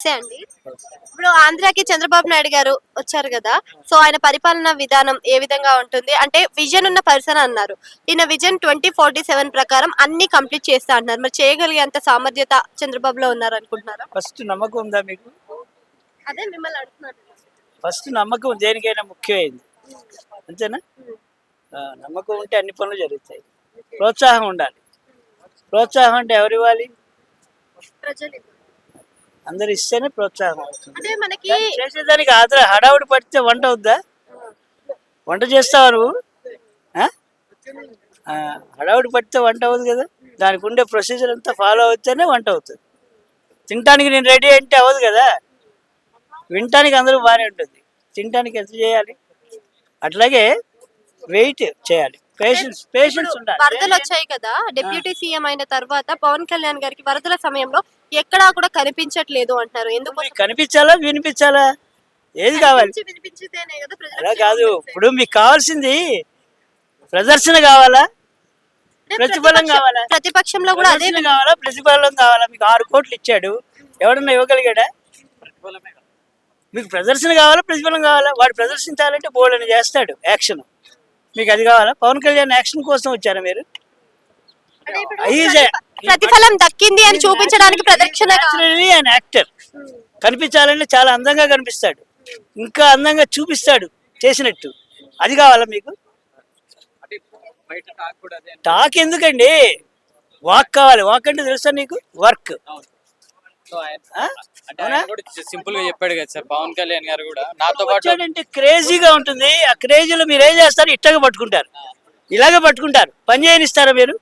అండి. ఇప్పుడు ఆంధ్రాకి చంద్రబాబు నాయుడు గారు వచ్చారు కదా! సో, ఆయన పరిపాలన విధానం ఏ విధంగా ఉంటుంది? అంటే విజన్ ఉన్న పర్సన్ అన్నారు. ఈయన విజన్ 2047 ప్రకారం అన్నీ కంప్లీట్ చేస్తా అంటున్నారు. మరి చేయగలిగేంత సామర్థ్యత చంద్రబాబులో ఉన్నారనుకుంటున్నారా? ఫస్ట్ నమ్మకం ఉందా మీకు? అదే మిమ్మల్ని అడుగుతున్నాను. ఫస్ట్ నమ్మకం దేనికైనా ముఖ్యమైంది. అంతేనా? నమ్మకం ఉంటే అన్ని పనులు జరుగుతాయి. ప్రోత్సాహం ఉండాలి. ప్రోత్సాహం అంటే ఎవరు ఇవ్వాలి? ప్రజలు అందరు ఇస్తేనే ప్రోత్సాహం అవుతుంది. అంటే మనకి కానీ చేసేదానికి హడావుడి పడితే వంట అవుద్దా? వంట చేస్తావా నువ్వు? ఆ? ఆ, హడావుడి పడితే వంట అవ్వదు కదా. దానికి ఉండే ప్రొసీజర్ అంతా ఫాలో అవుతేనే వంట అవుతుంది. తినటానికి నేను రెడీ అంటే అవ్వదు కదా. వినటానికి అందరూ బాగానే ఉంటుంది, తినటానికి ఎంత చేయాలి? అట్లాగే వెయిట్ చేయాలి, పేషెన్స్ ఉండాలి. వరదలు వచ్చాయి కదా! డిప్యూటీ సీఎం అయిన తర్వాత పవన్ కళ్యాణ్ గారికి వరదల సమయంలో ఎక్కడా కూడా కనిపించట్లేదు అంటారు. ఎందుకు? మీకు కనిపించాలా వినిపించాలా? ఏది కావాలి? వినిపించితేనే కదా ప్రజలకు అలా కాదు. తెలిసేది. ఇప్పుడు మీకు కావాల్సింది ప్రదర్శన కావాలా, ప్రతిఫలం కావాలా? ప్రతిపక్షంలో కూడా అదే ప్రదర్శన కావాలా, ప్రతిఫలం కావాలా? మీకు 6 కోట్లు ఇచ్చాడు, ఎవడన్నా ఇవ్వగలిగాడా? మీకు ప్రదర్శన కావాలా, ప్రతిఫలం కావాలా? వాడు ప్రదర్శించాలంటే బోల్డ్ అని చేస్తాడు యాక్షన్. మీకు అది కావాలా? పవన్ కళ్యాణ్ యాక్షన్ కోసం వచ్చారా మీరు? అంటే ఇప్పుడు He's a- ప్రతిఫలం దక్కింది అని చూపించడానికి ప్రదక్షిణ Naturally an actor. కనిపించాలంటే చాలా అందంగా కనిపిస్తాడు, ఇంకా అందంగా చూపిస్తాడు చేసినట్టు. అది కావాలా మీకు? టాక్ ఎందుకండి, వాక్ కావాలి. వాక్ అంటే తెలుసా నీకు? వర్క్. సింపుల్ గా చెప్పాడు కదా సార్ పవన్ కళ్యాణ్ గారు కూడా నాతో పాటు. అంటే క్రేజీగా ఉంటుంది. ఆ క్రేజీలో మీరు ఏం చేస్తారు? ఇట్టగా పట్టుకుంటారు, ఇలాగే పట్టుకుంటారు. పని చేయనిస్తారా మీరు?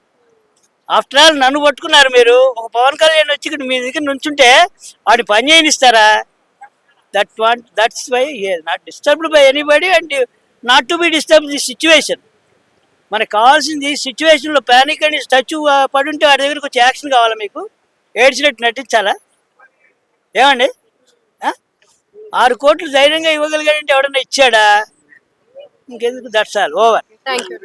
ఆఫ్టర్ ఆల్ నన్ను పట్టుకున్నారు మీరు. ఒక పవన్ కళ్యాణ్ వచ్చి ఇక్కడ మీ దగ్గర నుంచుంటే వాడి పని చేయనిస్తారా? That's why not disturbed by anybody and not to be disturb the situation. మనకు కావాల్సింది సిచ్యువేషన్లో ప్యానిక్ అని టచ్ పడి ఉంటే వాడి దగ్గరకు వచ్చి యాక్షన్ కావాలా? మీకు ఏడ్చినట్టు నటించాలా? ఏమండి? 6 కోట్లు ధైర్యంగా ఇవ్వగలిగాడంటే ఎవడన్నా ఇచ్చాడా? ఇంకెందుకు? That's all over. Thank you.